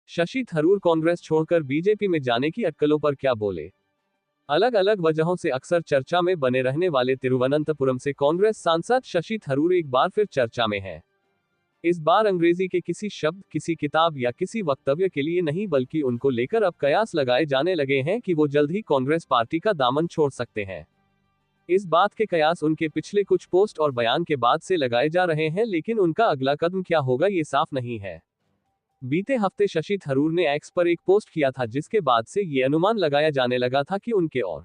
शशि थरूर कांग्रेस छोड़कर बीजेपी में जाने की अटकलों पर क्या बोले। अलग अलग वजहों से अक्सर चर्चा में बने रहने वाले तिरुवनंतपुरम से कांग्रेस सांसद शशि थरूर एक बार फिर चर्चा में हैं। इस बार अंग्रेजी के किसी शब्द, किसी किताब या किसी वक्तव्य के लिए नहीं, बल्कि उनको लेकर अब कयास लगाए जाने लगे हैं कि वो जल्द ही कांग्रेस पार्टी का दामन छोड़ सकते हैं। इस बात के कयास उनके पिछले कुछ पोस्ट और बयान के बाद से लगाए जा रहे हैं, लेकिन उनका अगला कदम क्या होगा ये साफ नहीं है। बीते हफ्ते शशि थरूर ने एक्स पर एक पोस्ट किया था, जिसके बाद से ये अनुमान लगाया जाने लगा था कि उनके और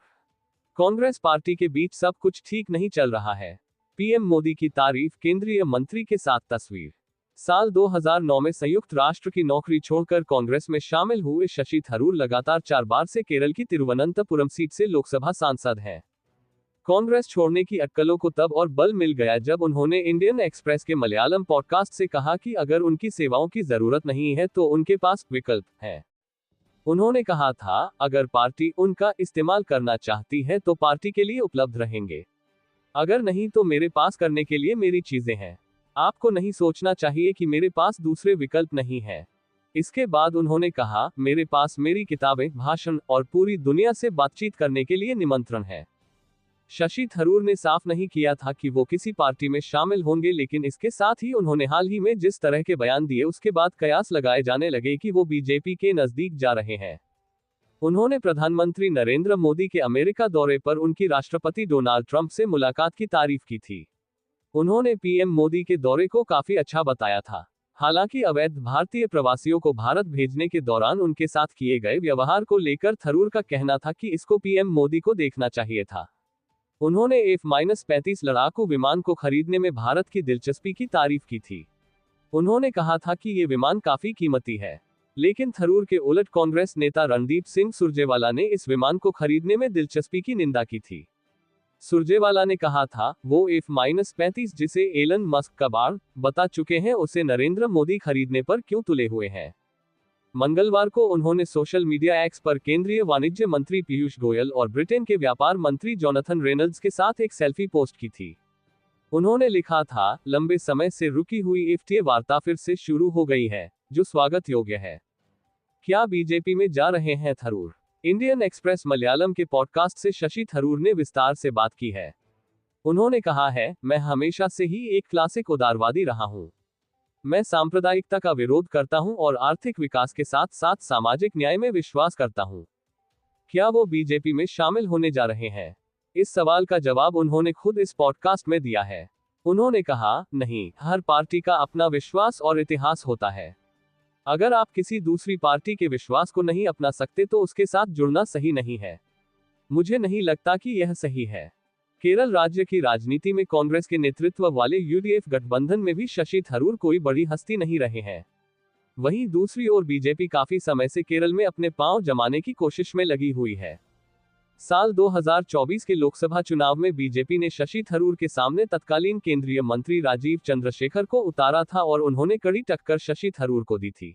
कांग्रेस पार्टी के बीच सब कुछ ठीक नहीं चल रहा है। पीएम मोदी की तारीफ, केंद्रीय मंत्री के साथ तस्वीर। साल 2009 में संयुक्त राष्ट्र की नौकरी छोड़कर कांग्रेस में शामिल हुए शशि थरूर लगातार 4 बार से केरल की तिरुवनंतपुरम सीट से लोकसभा सांसद हैं। कांग्रेस छोड़ने की अटकलों को तब और बल मिल गया जब उन्होंने इंडियन एक्सप्रेस के मलयालम पॉडकास्ट से कहा कि अगर उनकी सेवाओं की जरूरत नहीं है तो उनके पास विकल्प है। उन्होंने कहा था, अगर पार्टी उनका इस्तेमाल करना चाहती है तो पार्टी के लिए उपलब्ध रहेंगे, अगर नहीं तो मेरे पास करने के लिए मेरी चीजें हैं। आपको नहीं सोचना चाहिए कि मेरे पास दूसरे विकल्प नहीं है। इसके बाद उन्होंने कहा, मेरे पास मेरी किताबें, भाषण और पूरी दुनिया से बातचीत करने के लिए निमंत्रण है। शशि थरूर ने साफ नहीं किया था कि वो किसी पार्टी में शामिल होंगे, लेकिन इसके साथ ही उन्होंने हाल ही में जिस तरह के बयान दिए उसके बाद कयास लगाए जाने लगे कि वो बीजेपी के नजदीक जा रहे हैं। उन्होंने प्रधानमंत्री नरेंद्र मोदी के अमेरिका दौरे पर उनकी राष्ट्रपति डोनाल्ड ट्रंप से मुलाकात की तारीफ की थी। उन्होंने पीएम मोदी के दौरे को काफी अच्छा बताया था। हालांकि अवैध भारतीय प्रवासियों को भारत भेजने के दौरान उनके साथ किए गए व्यवहार को लेकर थरूर का कहना था कि इसको पीएम मोदी को देखना चाहिए था। उन्होंने F-35 लड़ाकू विमान को खरीदने में भारत की दिलचस्पी की तारीफ की थी। उन्होंने कहा था कि ये विमान काफी कीमती है, लेकिन थरूर के उलट कांग्रेस नेता रणदीप सिंह सुरजेवाला ने इस विमान को खरीदने में दिलचस्पी की निंदा की थी। सुरजेवाला ने कहा था, वो F-35 जिसे एलन मस्क का बाढ़ बता चुके हैं, उसे नरेंद्र मोदी खरीदने पर क्यों तुले हुए हैं। मंगलवार को उन्होंने सोशल मीडिया एक्स पर केंद्रीय वाणिज्य मंत्री पीयूष गोयल और ब्रिटेन के व्यापार मंत्री जोनाथन रेनल्ड्स के साथ एक सेल्फी पोस्ट की थी। उन्होंने लिखा था, लंबे समय से रुकी हुई एफटीए वार्ता फिर से शुरू हो गई है, जो स्वागत योग्य है। क्या बीजेपी में जा रहे हैं थरूर? इंडियन एक्सप्रेस मलयालम के पॉडकास्ट से शशि थरूर ने विस्तार से बात की है। उन्होंने कहा है, मैं हमेशा से ही एक क्लासिक उदारवादी रहा हूं। मैं सांप्रदायिकता का विरोध करता हूं और आर्थिक विकास के साथ साथ सामाजिक न्याय में विश्वास करता हूं। क्या वो बीजेपी में शामिल होने जा रहे हैं? इस सवाल का जवाब उन्होंने खुद इस पॉडकास्ट में दिया है। उन्होंने कहा, नहीं, हर पार्टी का अपना विश्वास और इतिहास होता है। अगर आप किसी दूसरी पार्टी के विश्वास को नहीं अपना सकते तो उसके साथ जुड़ना सही नहीं है। मुझे नहीं लगता कि यह सही है। केरल राज्य की राजनीति में कांग्रेस के नेतृत्व वाले यूडीएफ गठबंधन में भी शशि थरूर कोई बड़ी हस्ती नहीं रहे हैं। वहीं दूसरी ओर बीजेपी काफी समय से केरल में अपने पांव जमाने की कोशिश में लगी हुई है। साल 2024 के लोकसभा चुनाव में बीजेपी ने शशि थरूर के सामने तत्कालीन केंद्रीय मंत्री राजीव चंद्रशेखर को उतारा था और उन्होंने कड़ी टक्कर शशि थरूर को दी थी।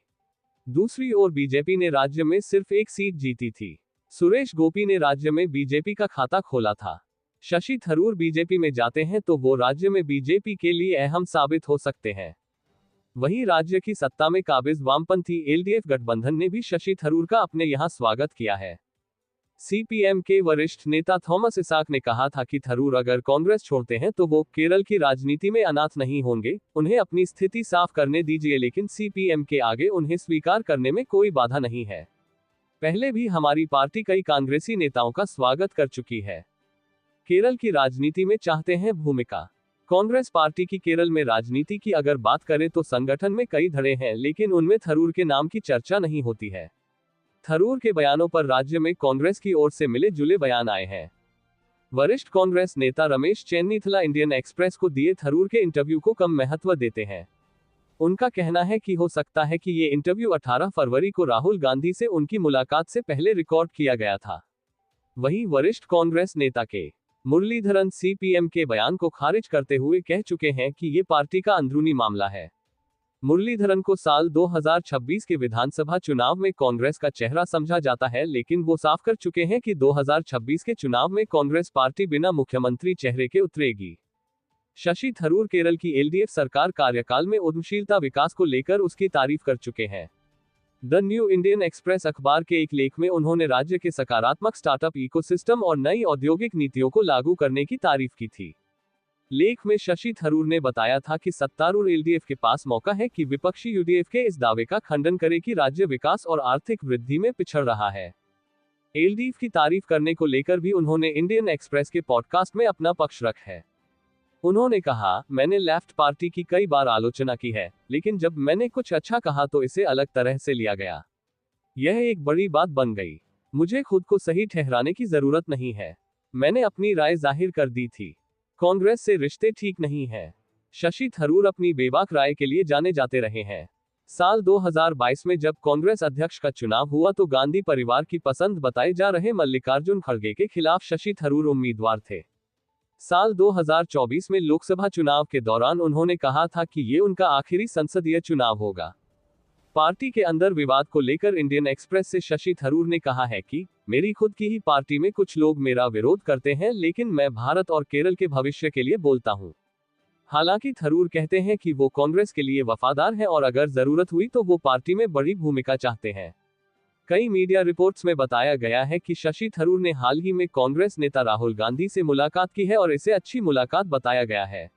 दूसरी ओर बीजेपी ने राज्य में सिर्फ एक सीट जीती थी। सुरेश गोपी ने राज्य में बीजेपी का खाता खोला था। शशि थरूर बीजेपी में जाते हैं तो वो राज्य में बीजेपी के लिए अहम साबित हो सकते हैं। वहीं राज्य की सत्ता में काबिज वामपंथी एलडीएफ गठबंधन ने भी शशि थरूर का अपने यहां स्वागत किया है। सीपीएम के वरिष्ठ नेता थॉमस इसाक ने कहा था कि थरूर अगर कांग्रेस छोड़ते हैं तो वो केरल की राजनीति में अनाथ नहीं होंगे, उन्हें अपनी स्थिति साफ करने दीजिए, लेकिन सीपीएम के आगे उन्हें स्वीकार करने में कोई बाधा नहीं है। पहले भी हमारी पार्टी कई कांग्रेसी नेताओं का स्वागत कर चुकी है। केरल की राजनीति में चाहते हैं भूमिका। कांग्रेस पार्टी की केरल में राजनीति की अगर बात करें तो संगठन में कई धड़े हैं, लेकिन उनमें थरूर के नाम की चर्चा नहीं होती है। थरूर के बयानों पर राज्य में कांग्रेस की ओर से मिले जुले बयान आए हैं। वरिष्ठ कांग्रेस नेता रमेश चेन्नीथला इंडियन एक्सप्रेस को दिए थरूर के इंटरव्यू को कम महत्व देते हैं। उनका कहना है कि हो सकता है कि ये इंटरव्यू 18 फरवरी को राहुल गांधी से उनकी मुलाकात से पहले रिकॉर्ड किया गया था। वहीं वरिष्ठ कांग्रेस नेता के मुरलीधरन सीपीएम के बयान को खारिज करते हुए कह चुके हैं कि ये पार्टी का अंदरूनी मामला है। मुरलीधरन को साल 2026 के विधानसभा चुनाव में कांग्रेस का चेहरा समझा जाता है, लेकिन वो साफ कर चुके हैं कि 2026 के चुनाव में कांग्रेस पार्टी बिना मुख्यमंत्री चेहरे के उतरेगी। शशि थरूर केरल की एलडीएफ सरकार कार्यकाल में उद्यमशीलता विकास को लेकर उसकी तारीफ कर चुके हैं। द न्यू इंडियन एक्सप्रेस अखबार के एक लेख में उन्होंने राज्य के सकारात्मक स्टार्टअप इकोसिस्टम और नई औद्योगिक नीतियों को लागू करने की तारीफ की थी। लेख में शशि थरूर ने बताया था कि सत्तारूढ़ एलडीएफ के पास मौका है कि विपक्षी यूडीएफ के इस दावे का खंडन करे कि राज्य विकास और आर्थिक वृद्धि में पिछड़ रहा है। एलडीएफ की तारीफ करने को लेकर भी उन्होंने इंडियन एक्सप्रेस के पॉडकास्ट में अपना पक्ष रखा है। उन्होंने कहा, मैंने लेफ्ट पार्टी की कई बार आलोचना की है, लेकिन जब मैंने कुछ अच्छा कहा तो इसे अलग तरह से लिया गया। यह एक बड़ी बात बन गई। मुझे खुद को सही ठहराने की जरूरत नहीं है। मैंने अपनी राय जाहिर कर दी थी। कांग्रेस से रिश्ते ठीक नहीं है। शशि थरूर अपनी बेबाक राय के लिए जाने जाते रहे हैं। साल 2022 में जब कांग्रेस अध्यक्ष का चुनाव हुआ तो गांधी परिवार की पसंद बताए जा रहे मल्लिकार्जुन खड़गे के खिलाफ शशि थरूर उम्मीदवार थे। साल 2024 में लोकसभा चुनाव के दौरान उन्होंने कहा था कि ये उनका आखिरी संसदीय चुनाव होगा। पार्टी के अंदर विवाद को लेकर इंडियन एक्सप्रेस से शशि थरूर ने कहा है कि मेरी खुद की ही पार्टी में कुछ लोग मेरा विरोध करते हैं, लेकिन मैं भारत और केरल के भविष्य के लिए बोलता हूं। हालांकि थरूर कहते हैं कि वो कांग्रेस के लिए वफादार हैं और अगर जरूरत हुई तो वो पार्टी में बड़ी भूमिका चाहते हैं। कई मीडिया रिपोर्ट्स में बताया गया है कि शशि थरूर ने हाल ही में कांग्रेस नेता राहुल गांधी से मुलाकात की है और इसे अच्छी मुलाकात बताया गया है।